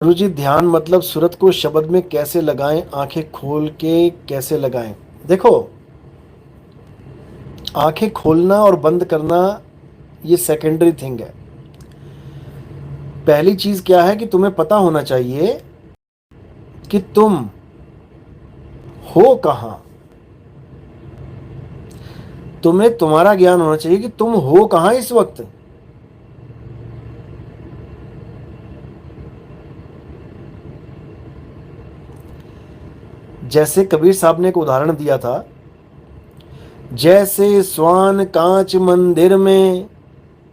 गुरुजी ध्यान मतलब सूरत को शब्द में कैसे लगाएं, आंखें खोल के कैसे लगाएं। देखो, आंखें खोलना और बंद करना ये सेकेंडरी थिंग है। पहली चीज क्या है कि तुम्हें पता होना चाहिए कि तुम हो कहां। तुम्हें तुम्हारा ज्ञान होना चाहिए कि तुम हो कहां इस वक्त। जैसे कबीर साहब ने एक उदाहरण दिया था, जैसे स्वान कांच मंदिर में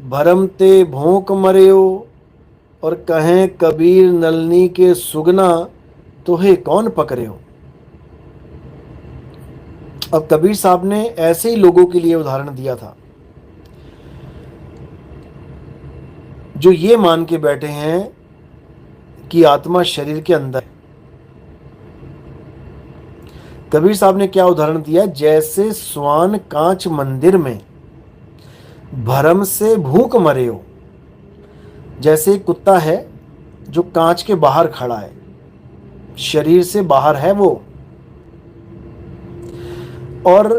भरमते भोंक मर्यो, और कहें कबीर नलनी के सुगना तोहे कौन पकड़े हो। अब कबीर साहब ने ऐसे ही लोगों के लिए उदाहरण दिया था जो ये मान के बैठे हैं कि आत्मा शरीर के अंदर है। कबीर साहब ने क्या उदाहरण दिया, जैसे स्वान कांच मंदिर में भरम से भूख मरे हो। जैसे एक कुत्ता है जो कांच के बाहर खड़ा है, शरीर से बाहर है वो, और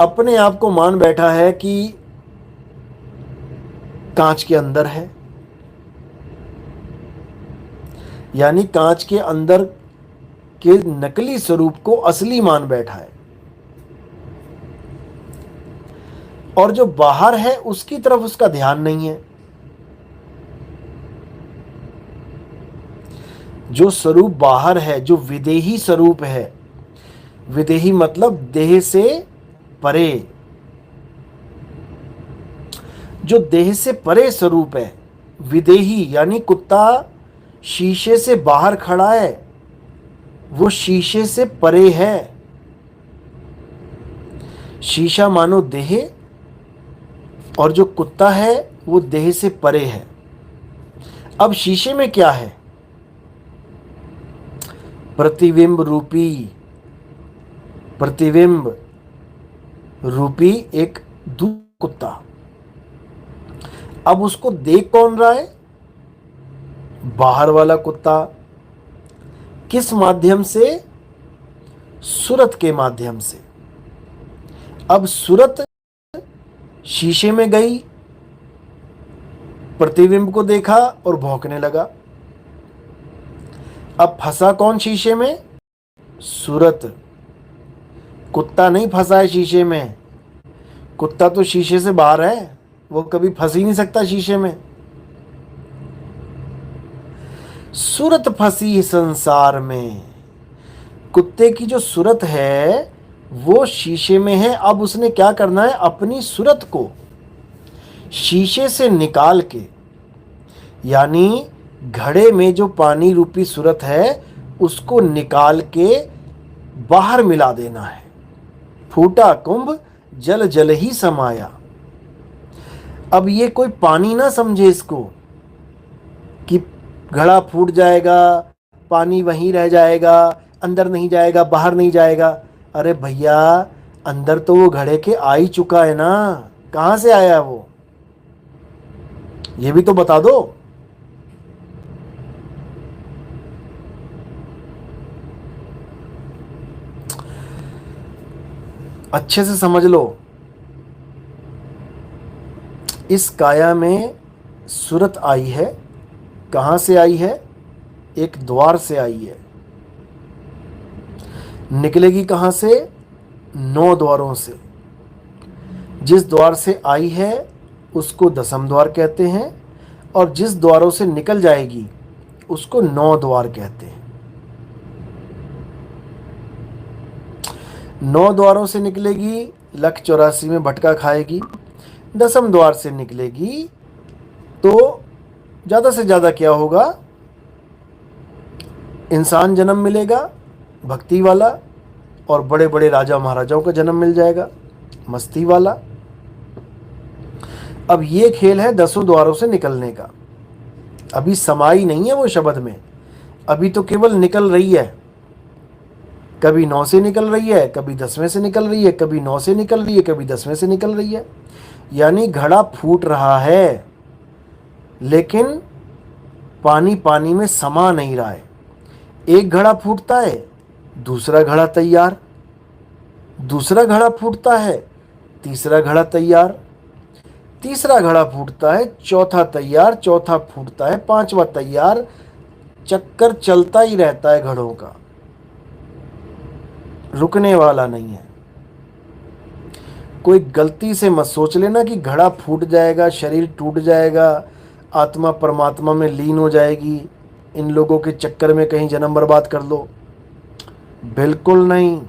अपने आप को मान बैठा है कि कांच के अंदर है, यानी कांच के अंदर के नकली स्वरूप को असली मान बैठा है, और जो बाहर है उसकी तरफ उसका ध्यान नहीं है। जो स्वरूप बाहर है, जो विदेही स्वरूप है, विदेही मतलब देह से परे, जो देह से परे स्वरूप है, विदेही यानी कुत्ता शीशे से बाहर खड़ा है, वो शीशे से परे है। शीशा मानो देह, और जो कुत्ता है वो देह से परे है। अब शीशे में क्या है? प्रतिबिंब रूपी, प्रतिबिंब रूपी एक कुत्ता। अब उसको देख कौन रहा है? बाहर वाला कुत्ता। किस माध्यम से? सूरत के माध्यम से। अब सूरत शीशे में गई, प्रतिबिंब को देखा और भौंकने लगा। अब फंसा कौन शीशे में? सूरत। कुत्ता नहीं फंसा है शीशे में। कुत्ता तो शीशे से बाहर है, वो कभी फंस ही नहीं सकता शीशे में। सूरत फंसी संसार में। कुत्ते की जो सूरत है वो शीशे में है। अब उसने क्या करना है? अपनी सूरत को शीशे से निकाल के, यानी घड़े में जो पानी रूपी सूरत है उसको निकाल के बाहर मिला देना है। फूटा कुंभ जल जल ही समाया। अब ये कोई पानी ना समझे इसको कि घड़ा फूट जाएगा, पानी वहीं रह जाएगा, अंदर नहीं जाएगा, बाहर नहीं जाएगा। अरे भैया, अंदर तो वो घड़े के आ ही चुका है ना, कहां से आया वो? ये भी तो बता दो। अच्छे से समझ लो, इस काया में सूरत आई है। कहां से आई है? एक द्वार से आई है। निकलेगी कहां से? 9 द्वारों से। जिस द्वार से आई है उसको दसम द्वार कहते हैं, और जिस द्वारों से निकल जाएगी उसको 9 द्वार कहते हैं। 9 द्वारों से निकलेगी, लख 84 में भटका खाएगी। दसम द्वार से निकलेगी तो ज़्यादा से ज़्यादा क्या होगा? इंसान जन्म मिलेगा भक्ति वाला, और बड़े बड़े राजा महाराजाओं का जन्म मिल जाएगा मस्ती वाला। अब ये खेल है 10 द्वारों से निकलने का। अभी समाई नहीं है वो शब्द में, अभी तो केवल निकल रही है। कभी 9 से निकल रही है, कभी 10वें से निकल रही है, कभी 9 से निकल रही है, कभी 10वें से निकल रही है। यानी घड़ा फूट रहा है, लेकिन पानी पानी में समा नहीं रहा है। एक घड़ा फूटता है, दूसरा घड़ा तैयार, दूसरा घड़ा फूटता है, तीसरा घड़ा तैयार, तीसरा घड़ा फूटता है, चौथा तैयार, चौथा फूटता है, पांचवा तैयार। चक्कर चलता ही रहता है घड़ों का, रुकने वाला नहीं है। कोई गलती से मत सोच लेना कि घड़ा फूट जाएगा, शरीर टूट जाएगा, आत्मा परमात्मा में लीन हो जाएगी, इन लोगों के चक्कर में कहीं जन्म बर्बाद कर लो। बिल्कुल नहीं।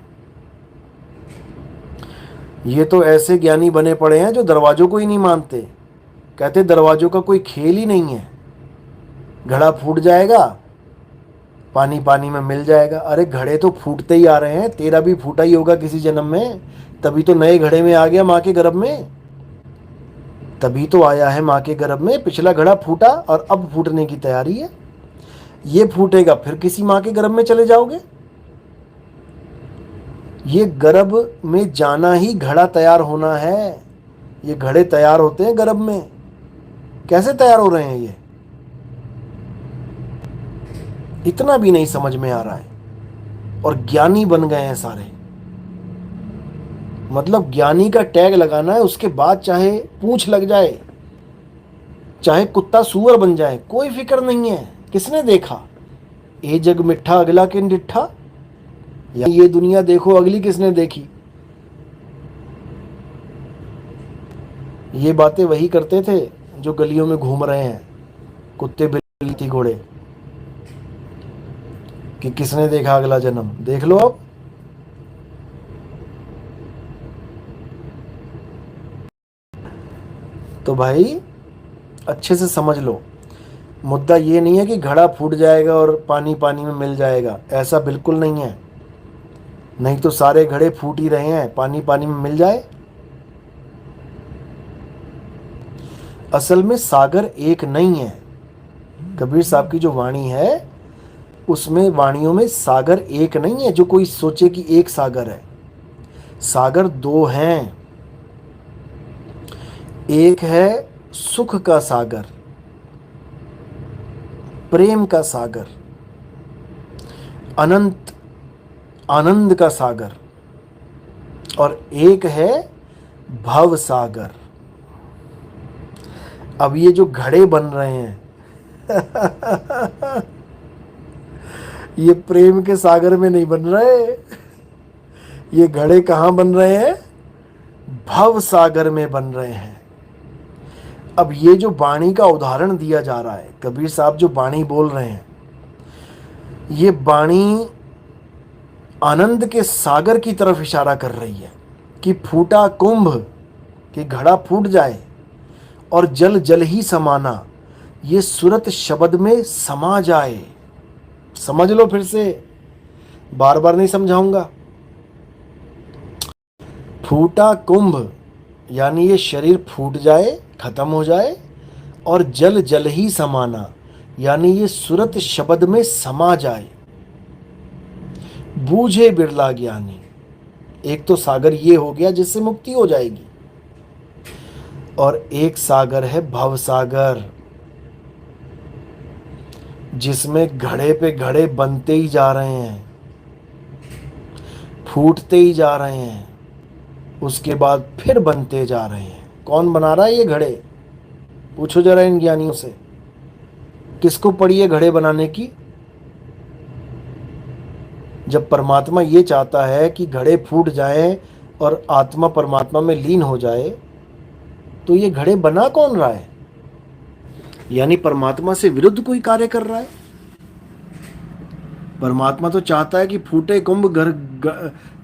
ये तो ऐसे ज्ञानी बने पड़े हैं जो दरवाजों को ही नहीं मानते, कहते दरवाजों का कोई खेल ही नहीं है। घड़ा फूट जाएगा, पानी पानी में मिल जाएगा। अरे घड़े तो फूटते ही आ रहे हैं, तेरा भी फूटा ही होगा किसी जन्म में, तभी तो नए घड़े में आ गया माँ के गर्भ में, तभी तो आया है माँ के गर्भ में। पिछला घड़ा फूटा और अब फूटने की तैयारी है। ये फूटेगा फिर किसी माँ के गर्भ में चले जाओगे। ये गर्भ में जाना ही घड़ा तैयार होना है। ये घड़े तैयार होते हैं गर्भ में। कैसे तैयार हो रहे हैं ये, इतना भी नहीं समझ में आ रहा है। और ज्ञानी बन गए हैं सारे। मतलब ज्ञानी का टैग लगाना है, उसके बाद चाहे पूंछ लग जाए, चाहे कुत्ता सुअर बन जाए, कोई फिक्र नहीं है। किसने देखा ये जग मिठा अगला किन डिठा, या ये दुनिया देखो अगली किसने देखी। ये बातें वही करते थे जो गलियों में घूम रहे हैं, कुत्ते बिल्ली थी घोड़े, कि किसने देखा अगला जन्म। देख लो अब। तो भाई अच्छे से समझ लो, मुद्दा ये नहीं है कि घड़ा फूट जाएगा और पानी पानी में मिल जाएगा, ऐसा बिल्कुल नहीं है। नहीं तो सारे घड़े फूट ही रहे हैं, पानी पानी में मिल जाए। असल में सागर एक नहीं है। कबीर साहब की जो वाणी है उसमें, वाणियों में सागर एक नहीं है जो कोई सोचे कि एक सागर है। सागर दो हैं। एक है सुख का सागर, प्रेम का सागर, अनंत आनंद का सागर, और एक है भव सागर। अब ये जो घड़े बन रहे हैं ये प्रेम के सागर में नहीं बन रहे, ये घड़े कहाँ बन रहे हैं, भव सागर में बन रहे हैं। अब ये जो वाणी का उदाहरण दिया जा रहा है, कबीर साहब जो वाणी बोल रहे हैं, ये वाणी आनंद के सागर की तरफ इशारा कर रही है कि फूटा कुंभ, कि घड़ा फूट जाए और जल जल ही समाना, ये सूरत शब्द में समा जाए। समझ लो फिर से, बार बार नहीं समझाऊंगा। फूटा कुंभ यानी ये शरीर फूट जाए, खत्म हो जाए, और जल जल ही समाना यानी ये सूरत शब्द में समा जाए। बूझे बिरला ज्ञानी, एक तो सागर ये हो गया जिससे मुक्ति हो जाएगी, और एक सागर है भव सागर, जिसमें घड़े पे घड़े बनते ही जा रहे हैं, फूटते ही जा रहे हैं, उसके बाद फिर बनते जा रहे हैं। कौन बना रहा है ये घड़े, पूछो जरा इन ज्ञानियों से, किसको पड़ी है घड़े बनाने की। जब परमात्मा ये चाहता है कि घड़े फूट जाएं और आत्मा परमात्मा में लीन हो जाए, तो ये घड़े बना कौन रहा है, यानी परमात्मा से विरुद्ध कोई कार्य कर रहा है। परमात्मा तो चाहता है कि फूटे कुंभ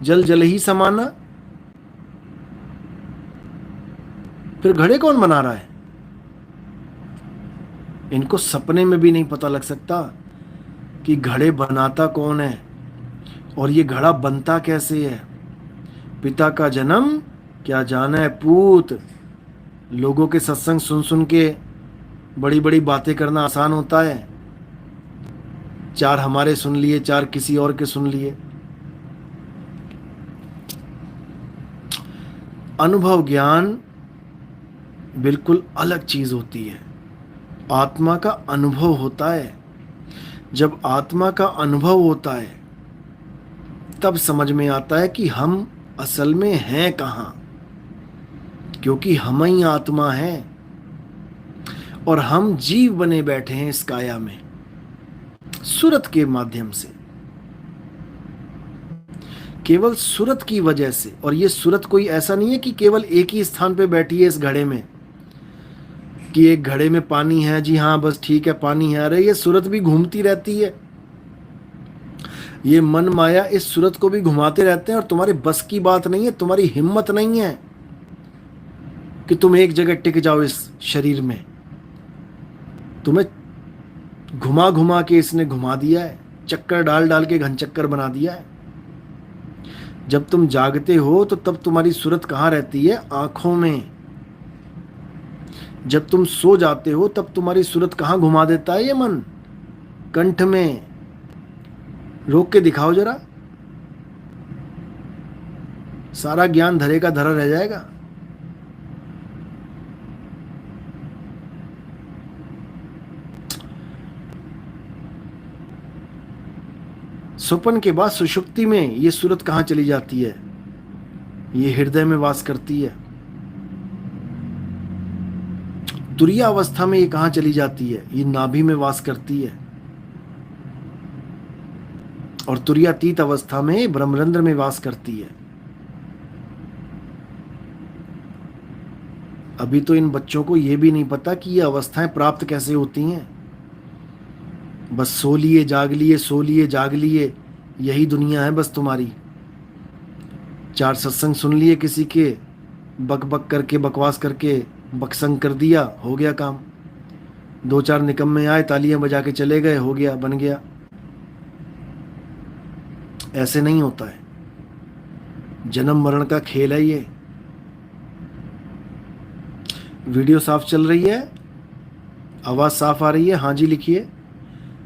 जल जल ही समाना, फिर घड़े कौन बना रहा है। इनको सपने में भी नहीं पता लग सकता कि घड़े बनाता कौन है और ये घड़ा बनता कैसे है। पिता का जन्म क्या जाना है पूत। लोगों के सत्संग सुन सुन के बड़ी बड़ी बातें करना आसान होता है, चार हमारे सुन लिए, चार किसी और के सुन लिए। अनुभव ज्ञान बिल्कुल अलग चीज होती है। आत्मा का अनुभव होता है। जब आत्मा का अनुभव होता है तब समझ में आता है कि हम असल में हैं कहाँ, क्योंकि हम ही आत्मा हैं और हम जीव बने बैठे हैं इस काया में सूरत के माध्यम से, केवल सूरत की वजह से। और ये सूरत कोई ऐसा नहीं है कि केवल एक ही स्थान पे बैठी है इस घड़े में, कि एक घड़े में पानी है, जी हाँ बस ठीक है पानी है। अरे ये सूरत भी घूमती रहती है, ये मन माया इस सूरत को भी घुमाते रहते हैं, और तुम्हारे बस की बात नहीं है, तुम्हारी हिम्मत नहीं है कि तुम एक जगह टिक जाओ इस शरीर में। तुम्हें घुमा घुमा के इसने घुमा दिया है, चक्कर डाल डाल के घन चक्कर बना दिया है। जब तुम जागते हो तो तब तुम्हारी सूरत कहाँ रहती है? आंखों में। जब तुम सो जाते हो तब तुम्हारी सूरत कहाँ घुमा देता है ये मन? कंठ में। रोक के दिखाओ जरा, सारा ज्ञान धरे का धरा रह जाएगा। स्वप्न के बाद सुषुप्ति में ये सूरत कहाँ चली जाती है? ये हृदय में वास करती है। तुरिया अवस्था में ये कहाँ चली जाती है? ये नाभि में वास करती है। और तुरियातीत अवस्था में ब्रह्मरंध्र में वास करती है। अभी तो इन बच्चों को ये भी नहीं पता कि ये अवस्थाएं प्राप्त कैसे होती हैं। बस सो लिए जाग लिए, सो लिए जाग लिए, यही दुनिया है बस तुम्हारी। 4 सत्संग सुन लिए किसी के, बक बक करके बकवास करके बकसंग कर दिया, हो गया काम। 2-4 निकम्मे आए, तालियां बजा के चले गए, हो गया, बन गया। ऐसे नहीं होता है, जन्म मरण का खेल है ये। वीडियो साफ चल रही है? आवाज साफ आ रही है? हाँ जी लिखिए,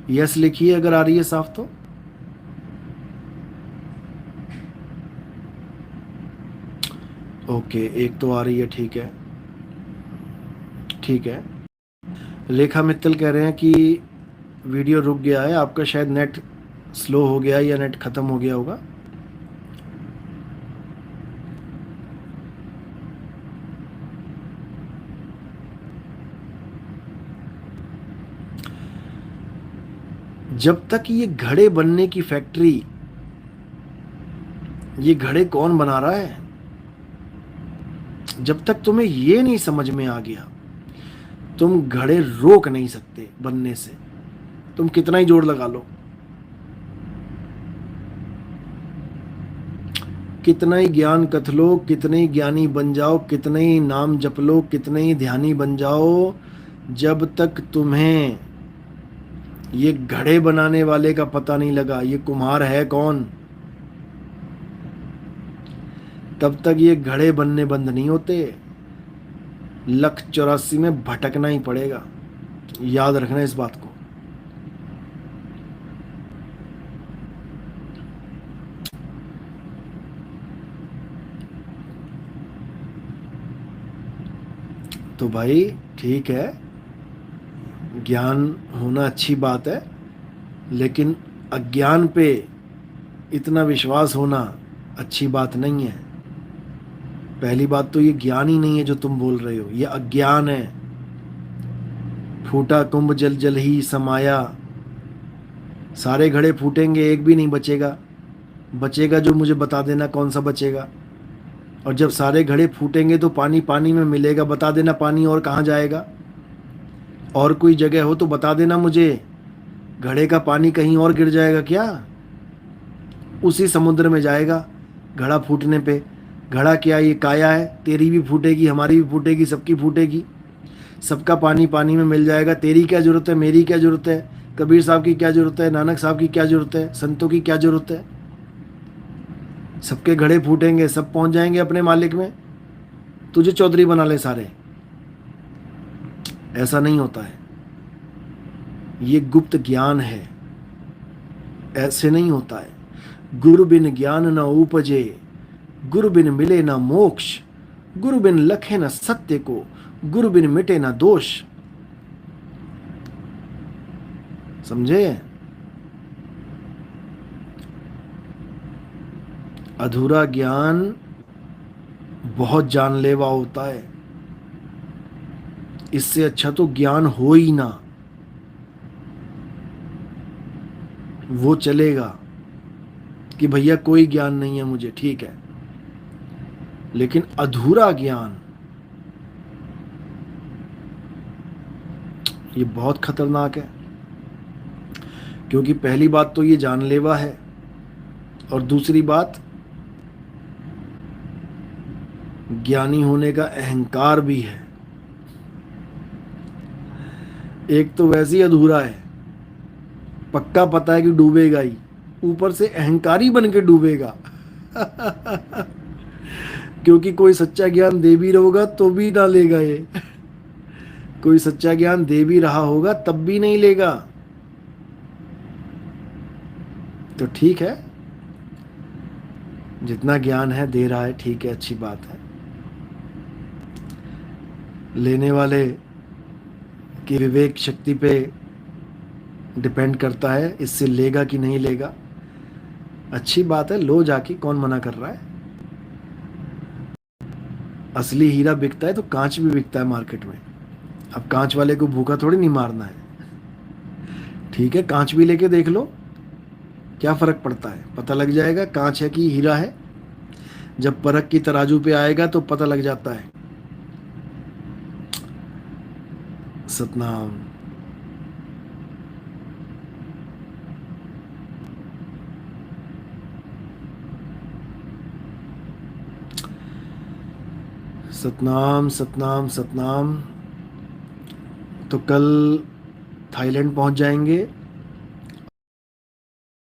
यस लिखिए अगर आ रही है साफ तो। ओके, एक तो आ रही है, ठीक है ठीक है। रेखा मित्तल कह रहे हैं कि वीडियो रुक गया है, आपका शायद नेट स्लो हो गया या नेट खत्म हो गया होगा। जब तक ये घड़े बनने की फैक्ट्री, ये घड़े कौन बना रहा है, जब तक तुम्हें ये नहीं समझ में आ गया, तुम घड़े रोक नहीं सकते बनने से, तुम कितना ही जोर लगा लो, कितना ही ज्ञान कथ लो, कितने ही ज्ञानी बन जाओ, कितने ही नाम जप लो, कितने ही ध्यानी बन जाओ, जब तक तुम्हें ये घड़े बनाने वाले का पता नहीं लगा, ये कुम्हार है कौन, तब तक ये घड़े बनने बंद नहीं होते। 184 में भटकना ही पड़ेगा, याद रखना इस बात को। तो भाई ठीक है, ज्ञान होना अच्छी बात है, लेकिन अज्ञान पे इतना विश्वास होना अच्छी बात नहीं है। पहली बात तो ये ज्ञान ही नहीं है जो तुम बोल रहे हो, ये अज्ञान है। फूटा कुंभ जल जल ही समाया, सारे घड़े फूटेंगे, एक भी नहीं बचेगा। बचेगा जो मुझे बता देना कौन सा बचेगा। और जब सारे घड़े फूटेंगे तो पानी पानी में मिलेगा, बता देना पानी और कहाँ जाएगा। और कोई जगह हो तो बता देना मुझे, घड़े का पानी कहीं और गिर जाएगा क्या? उसी समुद्र में जाएगा घड़ा फूटने पे। घड़ा क्या, ये काया है, तेरी भी फूटेगी, हमारी भी फूटेगी, सबकी फूटेगी, सबका पानी पानी में मिल जाएगा। तेरी क्या जरूरत है, मेरी क्या जरूरत है, कबीर साहब की क्या जरूरत है, नानक साहब की क्या जरूरत है, संतों की क्या जरूरत है? सबके घड़े फूटेंगे, सब पहुंच जाएंगे अपने मालिक में। तुझे चौधरी बना ले सारे, ऐसा नहीं होता है। ये गुप्त ज्ञान है, ऐसे नहीं होता है। गुरु बिन ज्ञान न उपजे, गुरु बिन मिले न मोक्ष, गुरु बिन लखे न सत्य को, गुरु बिन मिटे न दोष। समझे? अधूरा ज्ञान बहुत जानलेवा होता है। इससे अच्छा तो ज्ञान हो ही ना, वो चलेगा कि भैया कोई ज्ञान नहीं है मुझे, ठीक है। लेकिन अधूरा ज्ञान, ये बहुत खतरनाक है। क्योंकि पहली बात तो ये जानलेवा है, और दूसरी बात ज्ञानी होने का अहंकार भी है। एक तो वैसे ही अधूरा है, पक्का पता है कि डूबेगा ही, ऊपर से अहंकारी बन के डूबेगा। क्योंकि कोई सच्चा ज्ञान दे भी रहोगा तो भी ना लेगा ये, कोई सच्चा ज्ञान दे भी रहा होगा तब भी नहीं लेगा। तो ठीक है, जितना ज्ञान है दे रहा है, ठीक है, अच्छी बात है। लेने वाले की विवेक शक्ति पे डिपेंड करता है, इससे लेगा कि नहीं लेगा। अच्छी बात है, लो जाके, कौन मना कर रहा है। असली हीरा बिकता है तो कांच भी बिकता है मार्केट में। अब कांच वाले को भूखा थोड़ी नहीं मारना है, ठीक है, कांच भी लेके देख लो, क्या फर्क पड़ता है, पता लग जाएगा कांच है कि हीरा है। जब परख की तराजू पे आएगा तो पता लग जाता है। सतनाम। सतनाम सतनाम सतनाम। तो कल थाईलैंड पहुंच जाएंगे।